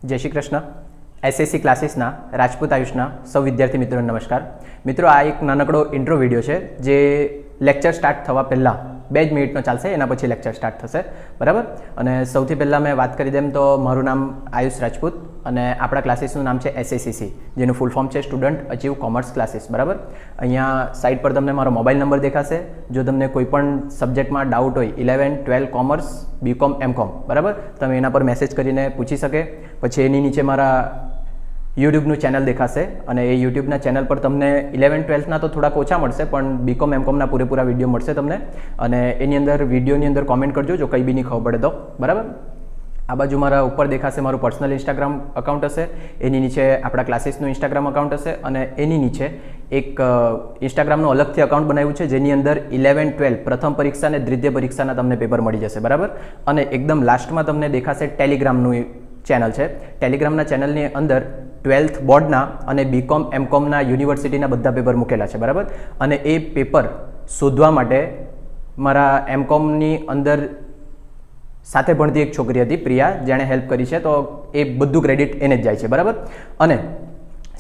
જય શ્રી કૃષ્ણ. એસએસસી ક્લાસીસના રાજપૂત આયુષના સૌ વિદ્યાર્થી મિત્રોને નમસ્કાર. મિત્રો, આ એક નાનકડો ઇન્ટ્રો વિડીયો છે જે લેક્ચર સ્ટાર્ટ થવા પહેલાં 2 જ મિનિટનો ચાલશે, એના પછી લેક્ચર સ્ટાર્ટ થશે, બરાબર. અને સૌથી પહેલાં મેં વાત કરી દેમ તો મારું નામ આયુષ રાજપૂત અને આપણા ક્લાસીસનું નામ છે એસએસસીસી, જેનું ફૂલ ફોર્મ છે સ્ટુડન્ટ અચીવ કોમર્સ ક્લાસીસ, બરાબર. અહીંયા સાઇટ પર તમને મારો મોબાઈલ નંબર દેખાશે. જો તમને કોઈ પણ સબ્જેક્ટમાં ડાઉટ હોય 11, 12 કોમર્સ, બીકોમ, એમકોમ, બરાબર, તમે એના પર મેસેજ કરીને પૂછી શકે. પછી એની નીચે મારા યુટ્યુબનું ચેનલ દેખાશે અને એ યુટ્યુબના ચેનલ પર તમને 11, 12ના તો થોડાક ઓછા મળશે, પણ બીકોમ, એમકોમના પૂરેપૂરા વિડીયો મળશે તમને. અને એની અંદર વિડીયોની અંદર કોમેન્ટ કરજો જો કંઈ બી નહીં ખબર પડે તો, બરાબર. આ બાજુ મારા ઉપર દેખાશે મારું પર્સનલ ઇન્સ્ટાગ્રામ અકાઉન્ટ હશે, એની નીચે આપણા ક્લાસીસનું ઇન્સ્ટાગ્રામ અકાઉન્ટ હશે અને એની નીચે એક ઇન્સ્ટાગ્રામનું અલગથી અકાઉન્ટ બનાવ્યું છે જેની અંદર 11, 12 પ્રથમ પરીક્ષા અને દ્વિતીય પરીક્ષાના તમને પેપર મળી જશે, બરાબર. અને એકદમ લાસ્ટમાં તમને દેખાશે ટેલિગ્રામનું ચેનલ છે. ટેલિગ્રામના ચેનલની અંદર 12th બોર્ડના અને બીકોમ, એમકોમના યુનિવર્સિટીના બધા પેપર મૂકેલા છે, બરાબર. અને એ પેપર શોધવા માટે મારા એમકોમની અંદર સાથે ભણતી એક છોકરી હતી પ્રિયા, જેણે હેલ્પ કરી છે, તો એ બધું ક્રેડિટ એને જ જાય છે, બરાબર. અને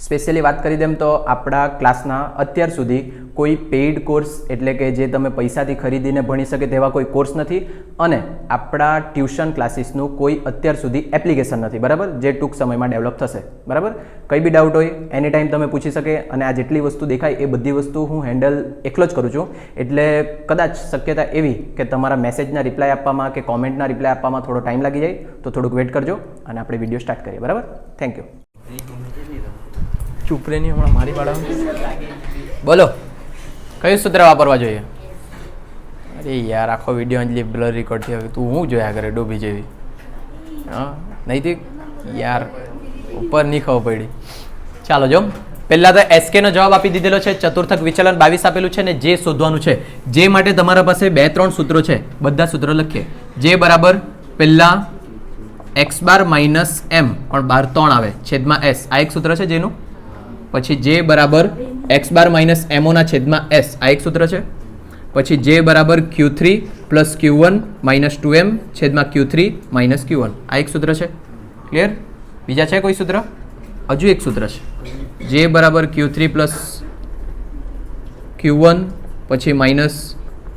સ્પેશિયલી વાત કરી દેમ તો આપણા ક્લાસના અત્યાર સુધી કોઈ પેઇડ કોર્સ એટલે કે જે તમે પૈસાથી ખરીદીને ભણી શકે તેવા કોઈ કોર્સ નથી અને આપણા ટ્યુશન ક્લાસીસનું કોઈ અત્યાર સુધી એપ્લિકેશન નથી, બરાબર, જે ટૂંક સમયમાં ડેવલપ થશે, બરાબર. કંઈ બી ડાઉટ હોય એની ટાઈમ તમે પૂછી શકે અને આ જેટલી વસ્તુ દેખાય એ બધી વસ્તુ હું હેન્ડલ એકલો જ કરું છું. એટલે કદાચ શક્યતા એવી કે તમારા મેસેજના રિપ્લાય આપવામાં કે કોમેન્ટના રિપ્લાય આપવામાં થોડો ટાઈમ લાગી જાય, તો થોડુંક વેઇટ કરજો અને આપણે વિડીયો સ્ટાર્ટ કરીએ, બરાબર. Thank you. ચૂપ રેની હમણાં મારી વાળા બોલો, કયું સૂત્ર વાપરવા જોઈએ? અરે યાર, આખો વિડીયો અંજલી બ્લર રેકોર્ડ થયો, તું હું જોયા કરે ડોબી જેવી? હા, નહીં યાર, ઉપર નહીં ખબર પડી. ચાલો જો, પહેલાં તો એસકેનો જવાબ આપી દીધેલો છે. ચતુર્થક વિચલન 22 આપેલું છે ને જે શોધવાનું છે. જે માટે તમારા પાસે 2-3 સૂત્રો છે, બધા સૂત્રો લખીએ. જે બરાબર પહેલાં x બાર માઇનસ m પણ બાર 3 આવે છેદમાં s, આ એક સૂત્ર છે જેનું. પછી જે બરાબર x બાર માઇનસ મોના છેદમાં s, આ એક સૂત્ર છે. પછી જે બરાબર q3 plus q1 minus 2m છેદમાં q3 માઇનસ q1, આ એક સૂત્ર છે. ક્લિયર? બીજા છે કોઈ સૂત્ર? હજુ એક સૂત્ર છે. જે બરાબર q3 પ્લસ q1 પછી માઇનસ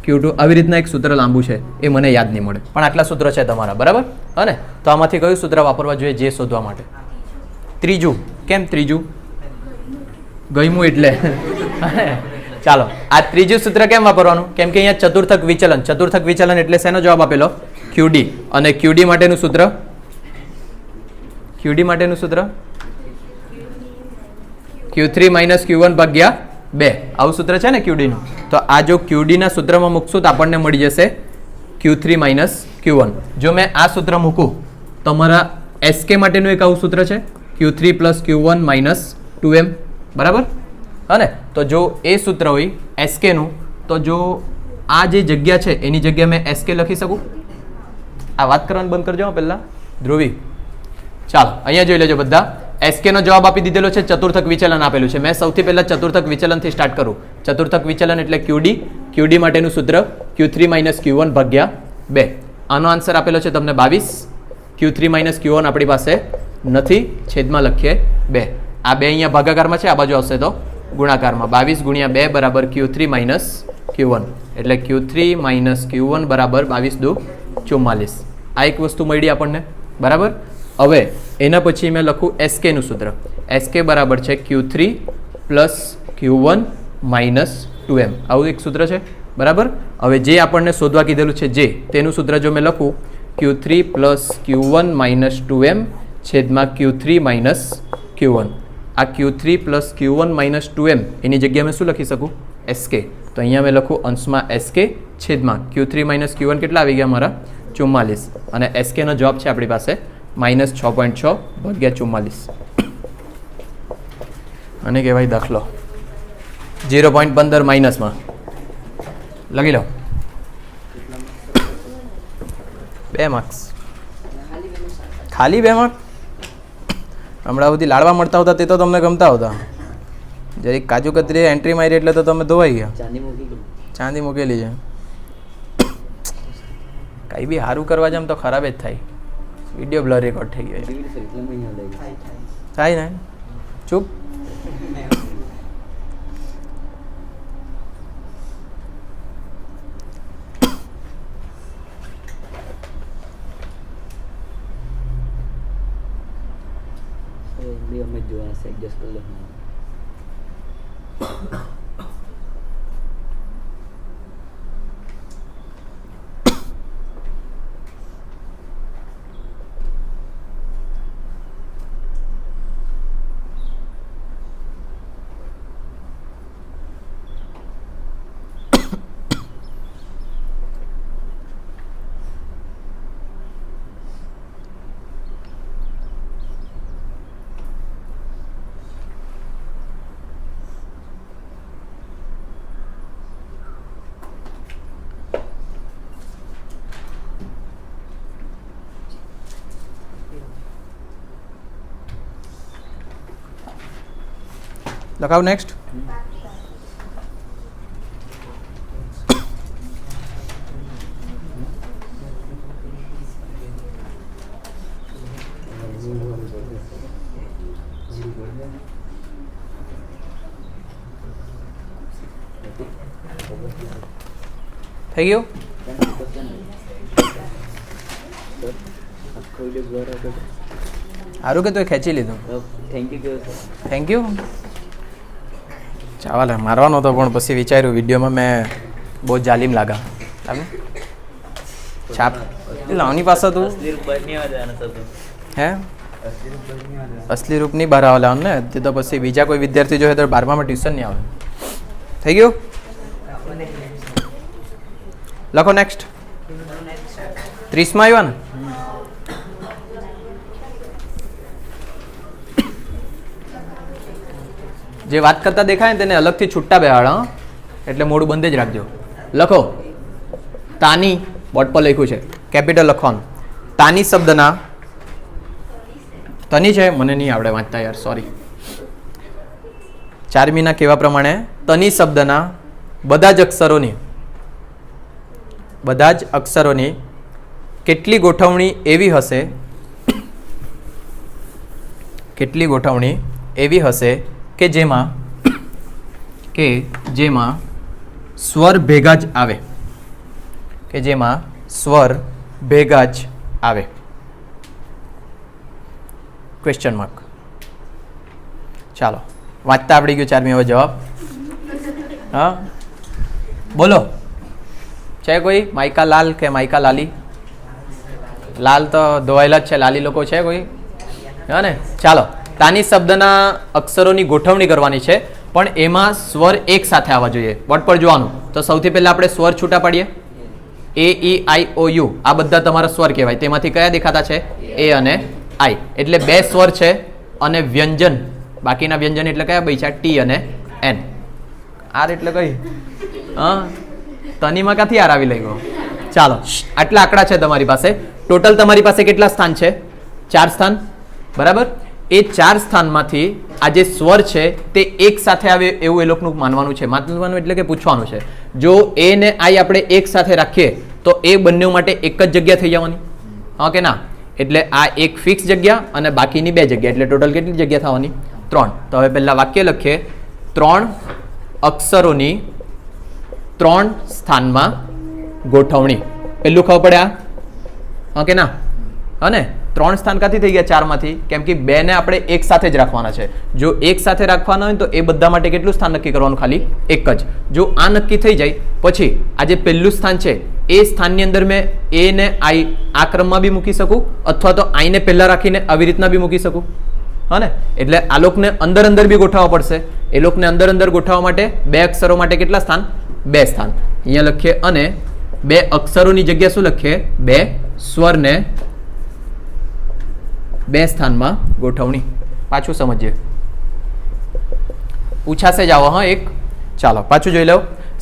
q2, આવી રીતના એક સૂત્ર લાંબુ છે, એ મને યાદ નહીં મળે, પણ આટલા સૂત્ર છે તમારા, બરાબર. અને તો આમાંથી કયું સૂત્ર વાપરવા જોઈએ જે શોધવા માટે? ત્રીજું. કેમ ત્રીજું? ગયમું એટલે ચાલો, આ ત્રીજું સૂત્ર કેમ વાપરવાનું? કેમ કે અહીંયા ચતુર્થક વિચલન એટલે શેનો જવાબ આપેલો? QD. અને QD માટેનું સૂત્ર Q3 માઇનસ Q1 ભાગ્યા 2, આવું સૂત્ર છે ને QD નું. તો આ જો QD ના સૂત્રમાં મૂકશું તો આપણને મળી જશે Q3 માઇનસ Q1. જો મેં આ સૂત્ર મૂકું તો મારા SK માટેનું એક આવું સૂત્ર છે Q3 plus Q1 minus 2m, બરાબર. અને તો જો એ સૂત્ર હોય SK નું, તો જો આ જે જગ્યા છે એની જગ્યા મેં SK લખી શકું? આ વાત કરવાનું બંધ કરજો પહેલાં, ધ્રુવી. ચાલો, અહીંયા જોઈ લેજો બધા. SK નો જવાબ આપી દીધેલો છે, ચતુર્થક વિચલન આપેલું છે. મેં સૌથી પહેલાં ચતુર્થક વિચલનથી સ્ટાર્ટ કરું. ચતુર્થક વિચલન એટલે QD માટેનું સૂત્ર Q3 માઇનસ Q1 ભાગ્યા 2. આનો આન્સર આપેલો છે તમને 22. Q3 માઇનસ Q1 આપણી પાસે નથી, છેદમાં લખીએ 2. આ 2 અહીંયા ભાગાકારમાં છે, આ બાજુ આવશે તો ગુણાકારમાં. 22 ગુણ્યા 2 બરાબર Q3 માઇનસ Q1, એટલે Q3 માઇનસ Q1 બરાબર 22 દુ 44. આ એક વસ્તુ મળી આપણને, બરાબર. હવે એના પછી મેં લખું SK નું સૂત્ર. SK બરાબર છે Q3 plus Q1 minus 2m, આવું એક સૂત્ર છે, બરાબર. હવે જે આપણને શોધવા કીધેલું છે જે, તેનું સૂત્ર જો મેં લખું Q3 plus Q1 minus 2m છેદમાં Q3 માઇનસ Q1. આ Q3 plus Q1 minus 2m એની જગ્યાએ મેં શું લખી શકું? SK. તો અહીંયા મેં લખું અંશમાં SK છેદમાં Q3 માઇનસ Q1 કેટલા આવી ગયા મારા? 44. અને SK નો જવાબ છે આપણી પાસે માઇનસ 6.6 ભાગ્યા 44. અને કહેવાય દાખલો 0.15 માઇનસમાં લખી લો. 2 માર્ક્સ. ખાલી 2 માર્ક? હમણાં સુધી લાડવા મળતા હતા તે તો તમને ગમતા હતા. જરીક કાજુ કતરી એન્ટ્રી મારી એટલે તો તમે ધોવાઈ ગયા. ચાંદી મૂકેલી છે. કંઈ બી સારું કરવા જામ તો ખરાબ જ થાય. વિડીયો બ્લર રેકોર્ડ થઈ ગયો થાય ને ચૂપ एडजस्ट कर लो લખાવ નેક્સ્ટ થઈ ગયું સારું કે તું ખેંચી લીધું થેન્ક યુ ચાલ મારવાનો હતો પણ પછી વિચાર્યું વિડીયોમાં મેં બહુ જાલિમ લાગા છાપ લાવની પાસે તું હે અસલી રૂપ નહીં બહાર આવેલા ને તે તો પછી બીજા કોઈ વિદ્યાર્થી જોઈએ તો 12માં ટ્યુશન નહીં આવે થઈ ગયું લખો નેક્સ્ટ 30માં આવ્યા ને જે વાત કરતા દેખાય ને તેને અલગથી છૂટા બેહાડ એટલે મોડું બંધ જ રાખજો લખો તાની બોર્ડ પર લખ્યું છે કેપિટલ લખવાનું તાની શબ્દના તની છે મને નહીં આવડે વાંચતા યાર સોરી 4મીના કહેવા પ્રમાણે તની શબ્દના બધા જ અક્ષરોની કેટલી ગોઠવણી એવી હશે કે જેમાં સ્વર ભેગા જ આવે ક્વેશ્ચન માર્ક ચાલો વાંચતા આવડી ગયું 4મી હવે જવાબ હા બોલો છે કોઈ માઇકા લાલ કે માઇકા લાલી લાલ તો ધોવાયેલા જ છે લાલી લોકો છે કોઈ હા ને ચાલો તાની શબ્દના અક્ષરોની ગોઠવણી કરવાની છે પણ એમાં સ્વર એક સાથે આવવા જોઈએ બોર્ડ પર જોવાનું તો સૌથી પહેલા આપણે સ્વર છૂટા પાડીએ એ ઈ આઈ ઓ યુ આ બધા તમારા સ્વર કહેવાય તેમાંથી કયા દેખાતા છે એ અને આઈ એટલે બે સ્વર છે અને વ્યંજન બાકીના વ્યંજન એટલે કયા બઈ છે ટી અને એન આર એટલે કઈ હા તનીમાં ક્યાંથી આર આવી લઈ ગયો ચાલો આટલા આંકડા છે તમારી પાસે ટોટલ તમારી પાસે કેટલા સ્થાન છે 4 સ્થાન બરાબર એ 4 સ્થાનમાંથી આ જે સ્વર છે તે એક સાથે આવે એવું એ લોકોનું માનવાનું છે માનવાનું એટલે કે પૂછવાનું છે જો એ ને આઈ આપણે એક સાથે રાખીએ તો એ બંને માટે એક જ જગ્યા થઈ જવાની હા કે ના એટલે આ એક ફિક્સ જગ્યા અને બાકીની 2 જગ્યા એટલે ટોટલ કેટલી જગ્યા થવાની 3 તો હવે પહેલા વાક્ય લખીએ 3 અક્ષરોની 3 સ્થાનમાં ગોઠવણી પેલું ખબર પડે હા કે ના હા ને 3 સ્થાન ક્યાંથી થઈ ગયા 4 માંથી કેમ કે 2 ને આપણે એક સાથે જ રાખવાના છે જો એક સાથે રાખવાના હોય તો એ બધા માટે કેટલું સ્થાન નક્કી કરવાનું ખાલી એક જ જો આ નક્કી થઈ જાય પછી આ જે પહેલું સ્થાન છે એ સ્થાનની અંદર મેં એ ને આઈ આ ક્રમમાં બી મૂકી શકું અથવા તો આઈ ને પહેલા રાખીને આવી રીતના બી મૂકી શકું હા ને એટલે આ લોકને અંદર અંદર બી ગોઠવવા પડશે એ લોકને અંદર અંદર ગોઠવવા માટે 2 અક્ષરો માટે કેટલા સ્થાન 2 સ્થાન અહીંયા લખીએ અને 2 અક્ષરોની જગ્યા શું લખીએ 2 સ્વરને 2 સ્થાનમાં ગોઠવણી પાછું સમજીએ પૂછાશે જ આવો હા એક ચાલો પાછું જોઈ લો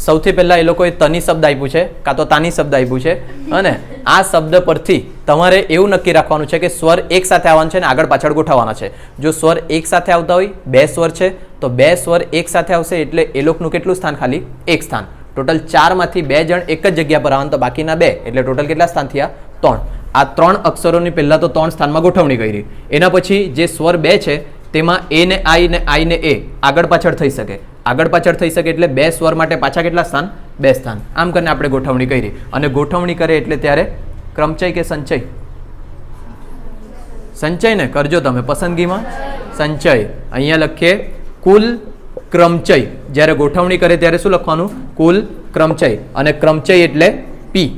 સૌથી પહેલા એ લોકોએ તની શબ્દ આપ્યું છે કાં તો તાની શબ્દ આપ્યું છે અને આ શબ્દ પરથી તમારે એવું નક્કી રાખવાનું છે કે સ્વર એક સાથે આવવાના છે અને આગળ પાછળ ગોઠવવાના છે જો સ્વર એક સાથે આવતા હોય 2 સ્વર છે તો 2 સ્વર એક સાથે આવશે એટલે એ લોકોનું કેટલું સ્થાન ખાલી એક સ્થાન ટોટલ 4 માંથી 2 જણ એક જ જગ્યા પર આવવાનું તો બાકીના 2 એટલે ટોટલ કેટલા સ્થાન થયા ત્રણ. આ 3 અક્ષરોની પહેલા તો 3 સ્થાનમાં ગોઠવણી કરી. એના પછી જે સ્વર 2 છે તેમાં એ ને આઈ ને આઈ ને એ આગળ પાછળ થઈ શકે. આગળ પાછળ થઈ શકે એટલે 2 સ્વર માટે પાછા કેટલા સ્થાન? 2 સ્થાન. આમ કરીને આપણે ગોઠવણી કરી. અને ગોઠવણી કરે એટલે ત્યારે ક્રમચય કે સંચય? સંચય ને કરજો તમે પસંદગીમાં સંચય. અહીંયા લખીએ કુલ ક્રમચય. જ્યારે ગોઠવણી કરે ત્યારે શું લખવાનું? કુલ ક્રમચય. અને ક્રમચય એટલે પી.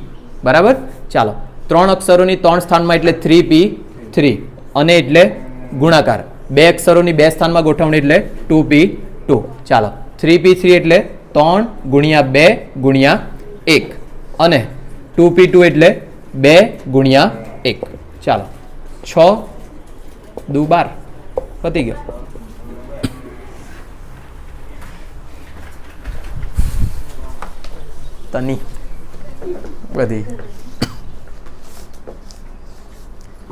બરાબર. ચાલો 3 અક્ષરોની 3 સ્થાનમાં એટલે 3p3. અને એટલે ગુણાકાર. 2 અક્ષરોની 2 સ્થાનમાં ગોઠવણી એટલે 2p2. ચાલો 3p3 એટલે 3 ગુણ્યા 2 ગુણ્યા 1. અને 2p2 એટલે 2 ગુણ્યા 1. ચાલો 6 દુ 12. પતી ગયો. તની બધી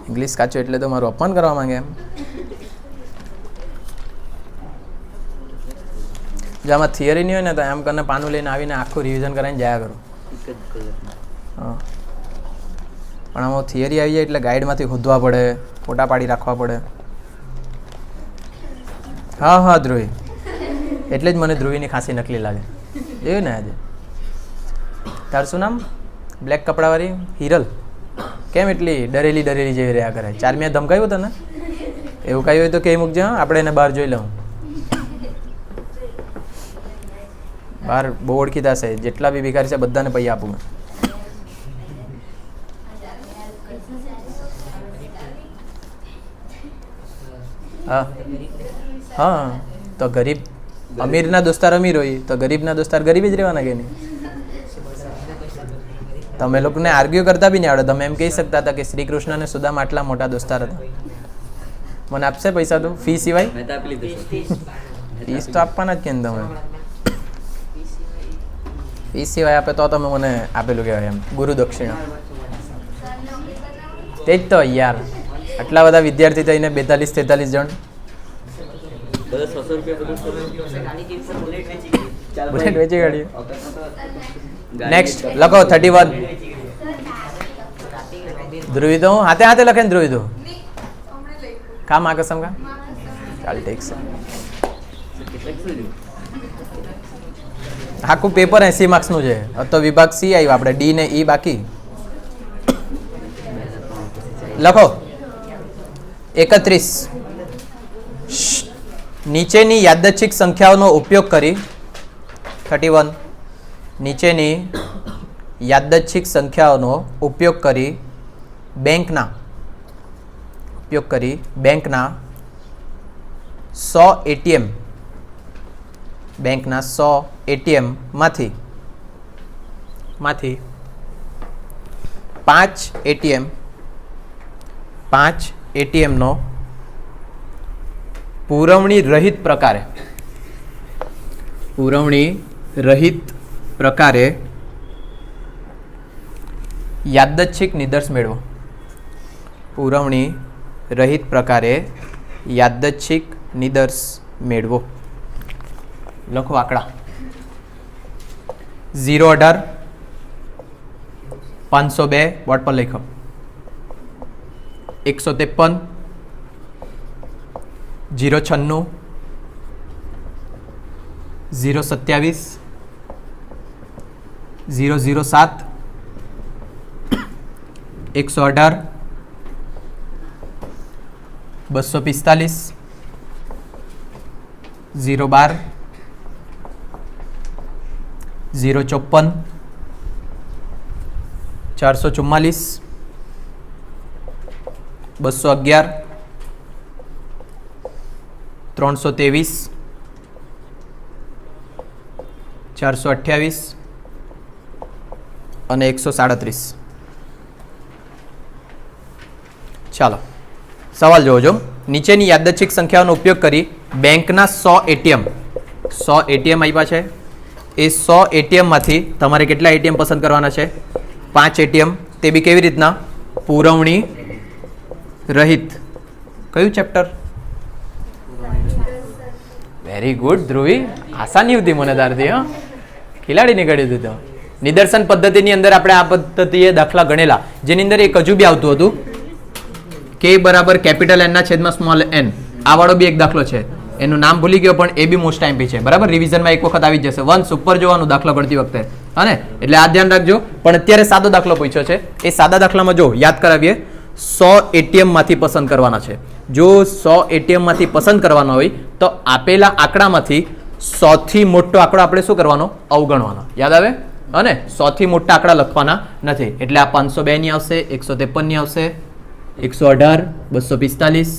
ઇંગ્લિશ કાચો એટલે તો મારું અપમાન કરવા માંગે એમ. જો આમાં થિયરી નહીં હોય ને તો એમ કરીને પાનું લઈને આવીને આખું રિવિઝન કરીને જાયા કરું. હા પણ આમાં થિયરી આવી જાય એટલે ગાઈડમાંથી ખોદવા પડે, ફોટા પાડી રાખવા પડે. હા હા ધ્રુવી, એટલે જ મને ધ્રુવીની ખાંસી નકલી લાગે. જોયું ને આજે? તારું શું નામ? બ્લેક કપડાવાળી હિરલ. કેમ એટલી ડરેલી જેવી રહ્યા કરે? ચારમિયા ધમકાયું તને? એવું કાંઈ હોય તો કહી મૂકજો. આપણે એને બહાર જોઈ લઉં. બહાર બહુ ઓળખીતા છે. જેટલા બી ભિખારી છે બધાને પૈસા આપું. હા હા તો ગરીબ અમીરના દોસ્તાર અમીર હોય તો ગરીબના દોસ્તાર ગરીબ જ રહેવાના કે નહીં? તમે લોકોને આર્ગ્યુ કરતા બી નહીં આવડે. તમે એમ કહી શકતા હતા કે શ્રી કૃષ્ણ અને સુદામા આટલા મોટા દોસ્તાર હતા. મને આપશે પૈસા? તો ફી સિવાય ફીસ તો આપવાના જ કેમ? તમે ફી સિવાય આપે તો તમે મને આપેલું કહેવાય એમ ગુરુ દક્ષિણા. તે જ તો યાર, આટલા બધા વિદ્યાર્થી થઈને 42-43 જણ. બુલેટ વેચી કાઢી. નેક્સ્ટ લખો 31. ધ્રુવી તો હાથે હાથે લખે ને ધ્રુવી તો કામ આ કસમ કા. ચાલ ઠીક છે. આખું પેપર 80 માર્ક્સનું છે. તો વિભાગ સી આવ્યો, આપણે ડી ને ઈ બાકી. લખો 31. નીચેની યાદચ્છિક સંખ્યાઓનો ઉપયોગ કરી 31. નીચેની યાદચ્છિક સંખ્યાઓનો ઉપયોગ કરી બેંકના 100 ATM બેંકના 100 ATM માંથી 5 ATM નો પુરવણી રહિત પ્રકારે યાદચ્છિક નિદર્શ મેળવો. પુરવણી રહિત પ્રકારે યાદચ્છિક નિદર્શ મેળવો. લખો આંકડા. 018 502 બોર્ડ પર લખો. 153 096 027 007 118 245 012 054 444 211 323 428 અને 137. ચાલો સવાલ જોજો. નીચેની યાદચ્છિક સંખ્યાઓનો ઉપયોગ કરી બેંકના 100 ATM આપ્યા છે. એ 100 ATM માંથી તમારે કેટલા ATM પસંદ કરવાના છે? 5 ATM. તે બી કેવી રીતના? પુરવણી રહિત. કયું ચેપ્ટર? Very good Dhruvi. આસાની હતી મને તારથી. હા, ખિલાડી નીકળ્યું હતું તો નિદર્શન પદ્ધતિની અંદર આપણે આ પદ્ધતિએ દાખલા ગણેલા, જેની અંદર એક હજુ બી આવતું હતું કે બરાબર કેપિટલ એન ના છેદમાં સ્મોલ એન. આ વાળો બી એક દાખલો છે, એનું નામ ભૂલી ગયો પણ એ બી મોસ્ટ ટાઈમ છે બરાબર. રિવિઝનમાં એક વખત આવી જશે, વન્સ ઉપર જોવાનું દાખલો ગણતી વખતે, હા, એટલે આ ધ્યાન રાખજો. પણ અત્યારે સાદો દાખલો પૂછ્યો છે, એ સાદા દાખલામાં જો યાદ કરાવીએ, 100 ATM માંથી પસંદ કરવાના છે. જો 100 ATM માંથી પસંદ કરવાનો હોય તો આપેલા આંકડામાંથી 100 થી મોટો આંકડો આપણે શું કરવાનો? અવગણવાનો. યાદ આવે? અને 100 થી મોટા આંકડા લખવાના નથી. એટલે આ 502 ની આવશે, 153 ની આવશે, 118, 245,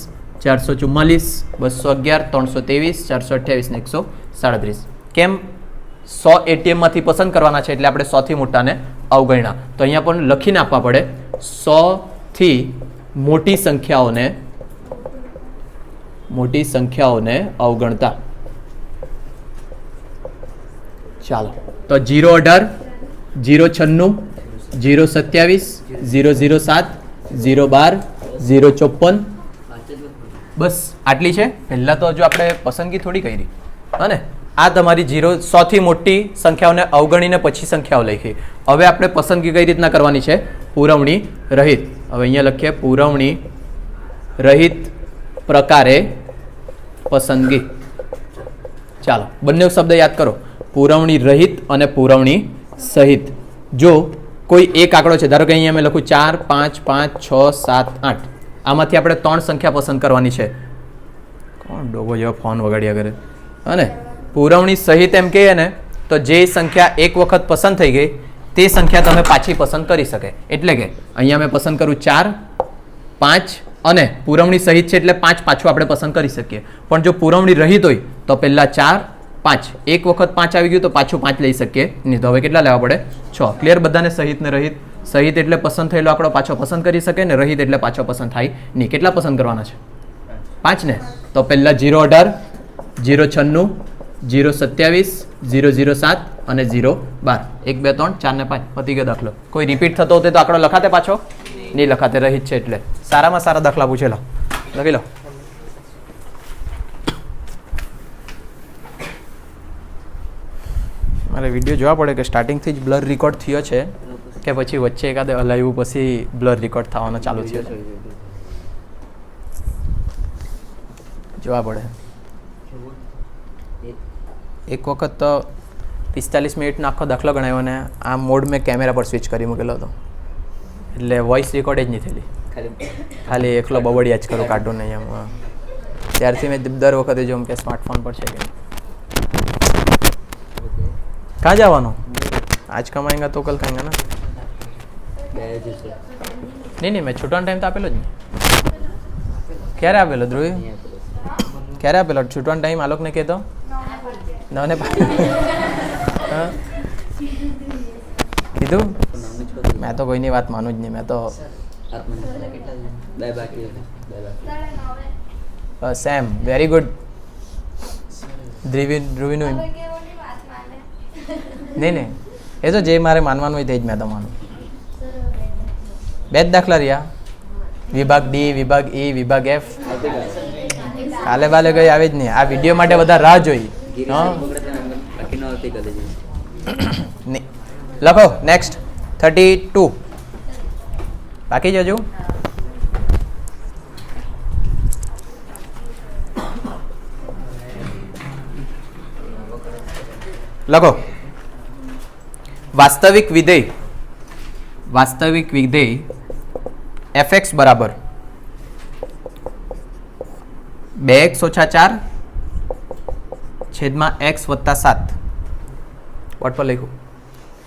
444, 211, 323, 428 ને 137. કેમ? 100 ATM માંથી પસંદ કરવાના છે એટલે આપણે 100 થી મોટાને અવગણ્યા. તો અહીંયા પણ લખીને આપવા પડે 100 થી મોટી સંખ્યાઓને અવગણતા. ચાલો, તો 018, 096, 027, 007, 012, 054, બસ આટલી છે. પહેલા તો હજુ આપણે પસંદગી થોડી કરી, હા, આ તમારી 100 થી મોટી સંખ્યાઓને અવગણીને પછી સંખ્યાઓ લખી. હવે આપણે પસંદગી કઈ રીતના કરવાની છે? પુરવણી રહિત. હવે અહીંયા લખીએ પુરવણી રહિત પ્રકારે પસંદગી. ચાલો, બંને શબ્દ યાદ કરો, પુરવણી રહિત અને પુરવણી સહિત. જો કોઈ એક આંકડો છે, ધારો કે અહીંયા મેં લખું 4, 5, 5, 6, 7, 8, આમાંથી આપણે 3 સંખ્યા પસંદ કરવાની છે. કોણ ડોગો જેવો ફોન વગાડ્યા કરે, અને પુરવણી સહિત એમ કહીએ ને તો જે સંખ્યા એક વખત પસંદ થઈ ગઈ તે સંખ્યા તમે પાછી પસંદ કરી શકે. એટલે કે અહીંયા મેં પસંદ કરું 4, 5 અને પુરવણી સહિત છે એટલે 5 પાછું આપણે પસંદ કરી શકીએ. પણ જો પુરવણી રહિત હોય તો પહેલા 4, 5, એક વખત 5 આવી ગયું તો પાછું 5 લઈ શકીએ નહીં. તો હવે કેટલા લેવા પડે? 6. ક્લિયર બધાને? સહિત ને રહિત. સહિત એટલે પસંદ થયેલો આંકડો પાછો પસંદ કરી શકે ને રહિત એટલે પાછો પસંદ થાય નહીં. કેટલા પસંદ કરવાના છે? 5 ને. તો પહેલા 018, 096, 027, 007 અને 012. 1, 2, 3, 4 ને 5 પતી ગયો દાખલો. કોઈ રિપીટ થતો હોય તો આંકડો લખાતે પાછો? નહીં લખાતે, રહિત છે એટલે. સારામાં સારા દાખલા પૂછેલા, લખી લો. મારે વિડીયો જોવા પડે કે સ્ટાર્ટિંગથી જ બ્લર રેકોર્ડ થયો છે કે પછી વચ્ચે એકાદે હલાવ્યું પછી બ્લર રેકોર્ડ થવાનો ચાલુ થયો છે. જોવા પડે. એક વખત તો 45 મિનિટનો આખો દાખલો ગણાવ્યો ને આ મોડ મેં કેમેરા પર સ્વિચ કરી મૂકેલો હતો એટલે વોઇસ રેકોર્ડ જ નહીં થયેલી, ખાલી એકલો બબડિયા જ કરું કાર્ટૂન નહીં એમ. ત્યારથી મેં દર વખતે જોઉં કે સ્માર્ટફોન પર છે કે कहाँ जावानो? आज कमाएंगा तो कल खाएंगा ना. नहीं मैं छूटવાનો ટાઈમ તો આપેલો જ નહીં. ક્યારે આપેલો ધ્રુવી? ક્યારે આપેલો છૂટવાનો ટાઈમ? આલોકને કહેતો નવને કીધું. મેં તો કોઈની વાત માનું જ નહીં. મેં તો સેમ વેરી ગુડ. ધ્રુવીનું નહીં એ તો જે મારે માનવાનું હોય તે જ મેં તો માનું. 2 જ દાખલા રહ્યા, વિભાગ ડી, વિભાગ ઈ, વિભાગ એફ. કાલે બાલે કઈ આવે જ નહીં. આ વિડીયો માટે બધા રાહ જોઈ. લખો નેક્સ્ટ 32 બાકી જજો. લખો વાસ્તવિક વિધેય fx બરાબર 2x ઓછા 4 છેદમાં x વત્તા 7. વોટ પર લખ્યું?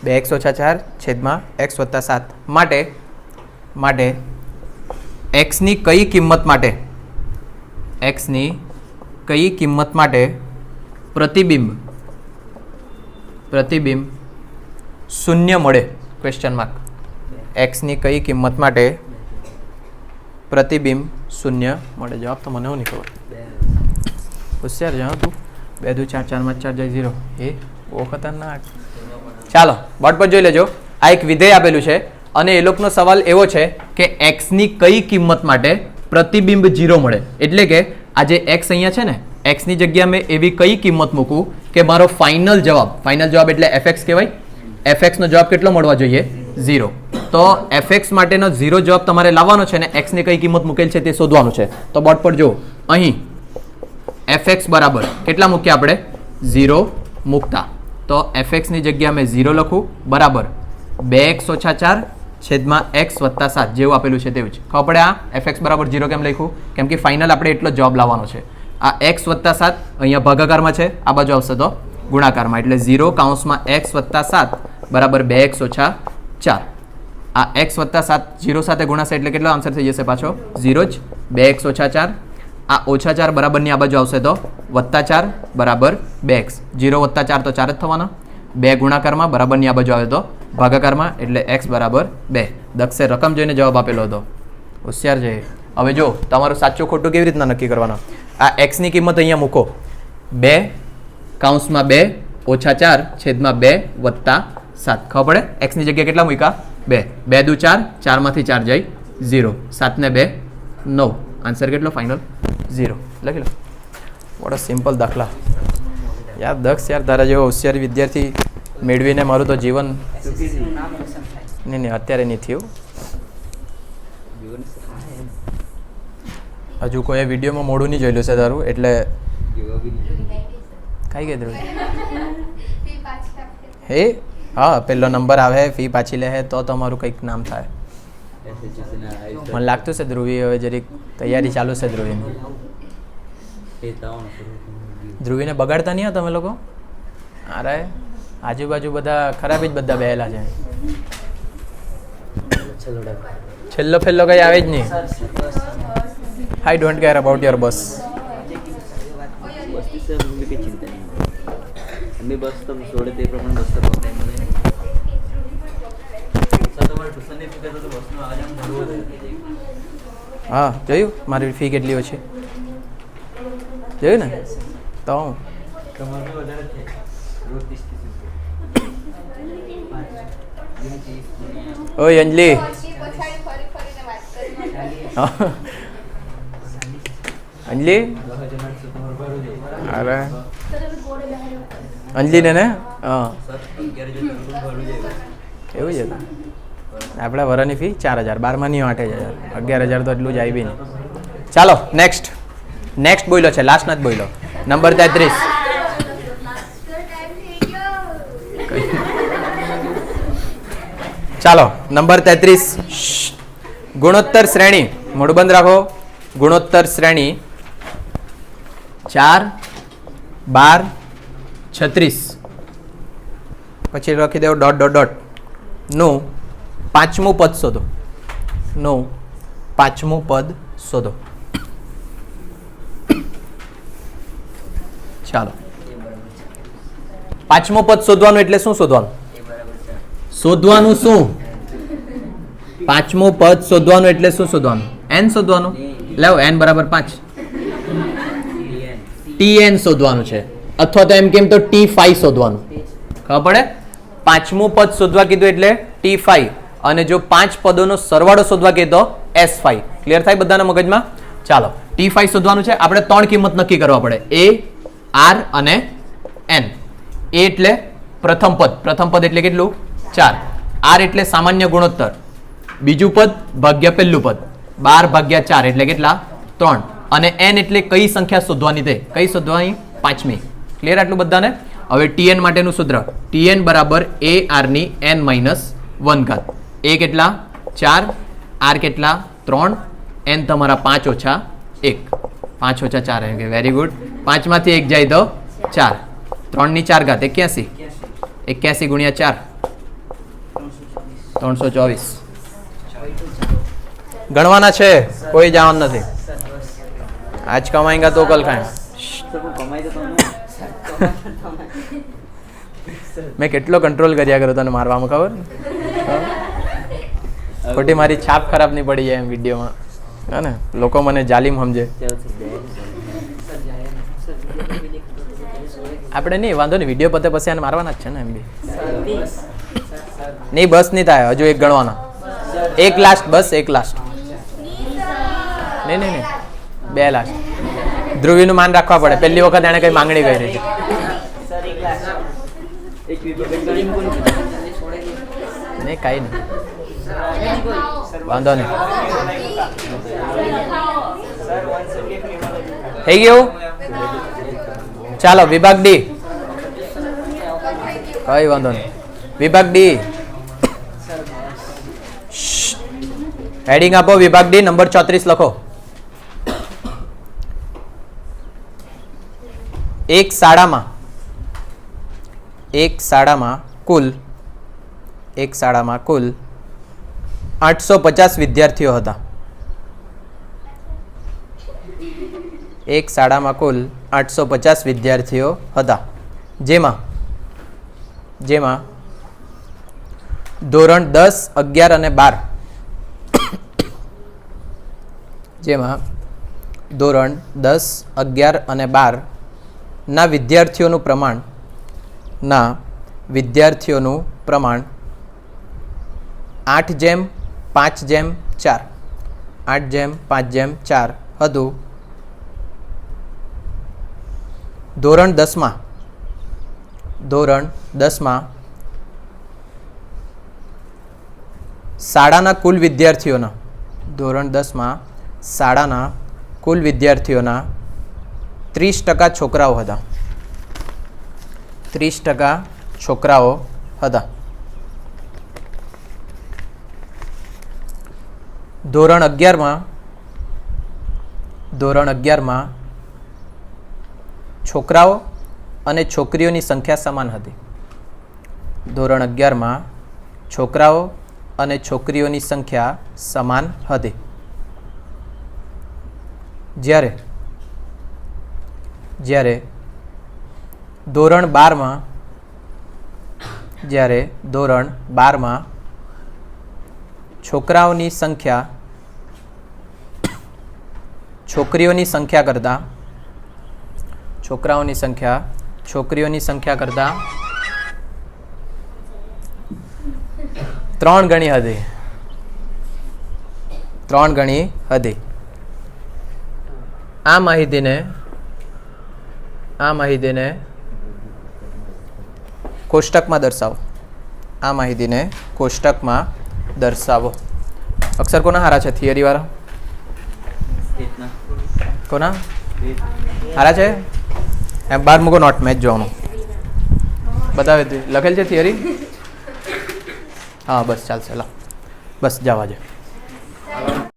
2x ઓછા 4 છેદમાં x વત્તા 7 માટે x ની કઈ કિંમત માટે પ્રતિબિંબ શૂન્ય મળે? Question mark. x ની કઈ કિંમત માટે પ્રતિબિંબ શૂન્ય મળે? જવાબ તો મને નહીં ખબર. હોશિયાર છે તું. 2 2 4 4 માં 4 જાય 0. એ બહુ ખતરનાક. ચાલો બોર્ડ પર જોઈ લેજો. આ એક વિધેય આપેલું છે અને એ લોકોનો સવાલ એવો છે કે x ની કઈ કિંમત માટે પ્રતિબિંબ 0 મળે. એટલે કે આ જે x અહીંયા છે ને, x ની જગ્યા મેં એવી કઈ કિંમત મૂકું કે મારો ફાઇનલ જવાબ એટલે fx કહેવાય. fx નો જવાબ કેટલો મળવા જોઈએ 0. તો fx માટેનો 0 જવાબ તમારે લાવવાનો છે ને x ની કઈ કિંમત મૂકેલ છે તે શોધવાનું છે. તો બોર્ડ પર જો અહીં fx બરાબર કેટલા મૂક્યા આપણે 0 મૂકતા તો fx ની જગ્યાએ મેં 0 લખું બરાબર 2x ઓછા 4 છેદમાં x વત્તા 7 જેવું આપેલું છે તેવું જ. ખબર પડે આ fx બરાબર 0 કેમ લખ્યું? કેમ કે ફાઇનલ આપણે એટલો જવાબ લાવવાનો છે. આ x વત્તા 7 અહીંયા ભાગાકારમાં છે, આ બાજુ આવશે તો ગુણાકારમાં, એટલે 0 કૌંસમાં x વત્તા 7 બરાબર 2x ઓછા 4. આ x વત્તા 7 0 સાથે ગુણાશે એટલે કેટલો આન્સર થઈ જશે પાછો 0 જ. 2x ઓછા 4 આ ઓછા 4 બરાબરની આ બાજુ આવશે તો વત્તા 4 બરાબર 2x. 0 વત્તા 4 તો 4 જ થવાના. 2 ગુણાકારમાં બરાબરની આ બાજુ આવે તો ભાગાકારમાં, એટલે x બરાબર 2. દક્ષે રકમ જોઈને જવાબ આપેલો હતો. હોશિયાર છે. હવે જો તમારું સાચું ખોટું કેવી રીતના નક્કી કરવાના? આ x ની કિંમત અહીંયા મૂકો 2 કૌંસમાં 2 ઓછા 4 છેદમાં 2 વત્તા 7. ખબર પડે? x ની જગ્યાએ કેટલા મૂક્યા 2. 2 દુ 4, 4 માંથી 4 જાય 0, 7 ને 2 9. આન્સર કેટલો ફાઇનલ 0. લખી લો. વોટ સિમ્પલ દાખલા યાર. દક્ષ યાર તારા જેવો હોશિયાર વિદ્યાર્થી મેળવીને મારું તો જીવન નહીં અત્યારે નહીં થયું. હજુ કોઈ વિડીયોમાં મોડું નહીં જોયેલું છે તારું, એટલે કઈ કીધું હે? હા, પહેલો નંબર આવે, ફી પાછી લે તો તમારું કંઈક નામ થાય. મને લાગતું છે ધ્રુવી હવે જરીક તૈયારી ચાલુ છે ધ્રુવીની. ધ્રુવીને બગાડતા નહીં તમે લોકો? અરે આજુબાજુ બધા ખરાબ જ બધા બેહેલા છે. છેલ્લો ફેલ્લો કઈ આવે જ નહીં. I don't care about your બસ. હા જોયું મારી ફી કેટલી ઓછી જોયું ને? તો ઓય અંજલિ, અંજલિ, અરે અંજલિ ને હા એવું છે. આપણા વરાની ફી 4000, 12માની 8000, 11000 તો એટલું જ આવી નહીં. ચાલો નેક્સ્ટ બોલ્યો છે, લાસ્ટ નથી બોલ્યો. નંબર 33. ચાલો નંબર 33. ગુણોત્તર શ્રેણી, મોઢું બંધ રાખો. ગુણોત્તર શ્રેણી 4, 12, 36 પછી લખી દેવો ડોટ ડોટ ડોટ નું પાંચમું પદ શોધો. નું પાંચમું પદ શોધો. ચાલો પાંચમું પદ શોધવાનું એટલે શું શોધવાનું? શોધવાનું શું? પાંચમું પદ શોધવાનું એટલે શું શોધવાનું? n શોધવાનું. લાવો n બરાબર 5. tn શોધવાનું છે, અથવા તો એમ કેમ તો t5 શોધવાનું. ખબર પડે? પાંચમું પદ શોધવા કીધું એટલે t5, અને જો 5 પદોનો સરવાળો શોધવા કીધો s5. ક્લિયર થાય બધાના મગજમાં? ચાલો t5 શોધવાનું છે. આપણે 3 કિંમત નક્કી કરવા પડે, a, r અને n. a એટલે પ્રથમ પદ એટલે કેટલું? 4. r એટલે સામાન્ય ગુણોત્તર, બીજું પદ ભાગ્યા પહેલું પદ, 12 ભાગ્યા 4 એટલે કેટલા? 3. અને n એટલે કઈ સંખ્યા શોધવાની? તે કઈ શોધવાની? પાંચમી. ક્લિયર આટલું બધાને? હવે tn માટેનું સૂત્ર, tn બરાબર ar ની n માઇનસ 1 ઘાત. a કેટલા? 4, r કેટલા? 3, n તમારા 5 ઓછા 1, 5 ઓછા 4 એમ કે વેરી ગુડ. 5 માંથી 1 જાય તો 4, 3 ની 4 ઘાત 81, 81 ગુણ્યા 4 324. ગણવાના છે, કોઈ જવાનું નથી. આજ કમાएंगा તો કલ ખાएंगे. મેં કેટલો કંટ્રોલ કર્યા કર્યો તને મારવામાં, ખબર? ખોટી મારી છાપ ખરાબ નહીં પડી જાય એમ વિડીયોમાં, હે ને? લોકો મને જાલિમ સમજે. આપણે નહીં વાંધો નહીં, વિડીયો પતે પછી આને મારવાના જ છે ને એમ બી. નહીં બસ નહીં થાય, હજુ એક ગણવાના. એક લાસ્ટ, બસ એક લાસ્ટ. નહીં નહીં નહીં, 2 લાસ્ટ. ધ્રુવીનું માન રાખવા પડે, પહેલી વખત એને કઈ માંગણી કરી છે. નહીં કાંઈ નહીં, વાંધો નહીં. થઈ ગયું? ચાલો વિભાગ ડી. કઈ વાંધો નહીં. વિભાગ ડી હેડિંગ આપો. વિભાગ ડી નંબર 34 લખો. એક શાળામાં કુલ 850 વિદ્યાર્થીઓ હતા. એક શાળામાં કુલ 850 વિદ્યાર્થીઓ હતા, જેમાં ધોરણ 10, 11 અને 12 ધોરણ 10, 11 અને 12 ના વિદ્યાર્થીઓનું પ્રમાણ 8:5:4 હતું. ધોરણ 10માં શાળાના કુલ વિદ્યાર્થીઓના 30% છોકરાઓ હતા. 30% છોકરાઓ હતા. ધોરણ 11માં છોકરાઓ અને છોકરીઓની સંખ્યા સમાન હતી. ધોરણ 11માં છોકરાઓ અને છોકરીઓની સંખ્યા સમાન હતી. જ્યારે ધોરણ 12માં છોકરાઓની સંખ્યા છોકરીઓની સંખ્યા કરતા 3 ગણી હતી. આ માહિતીને કોષ્ટકમાં દર્શાવો. અક્ષર કોના હારા છે? થિયરી વાળા કોના હારા છે? એમ બાર મૂકો નોટ મેચ જોવાનું બતાવે લખેલ છે થિયરી. હા બસ ચાલશે. બસ જવા દે.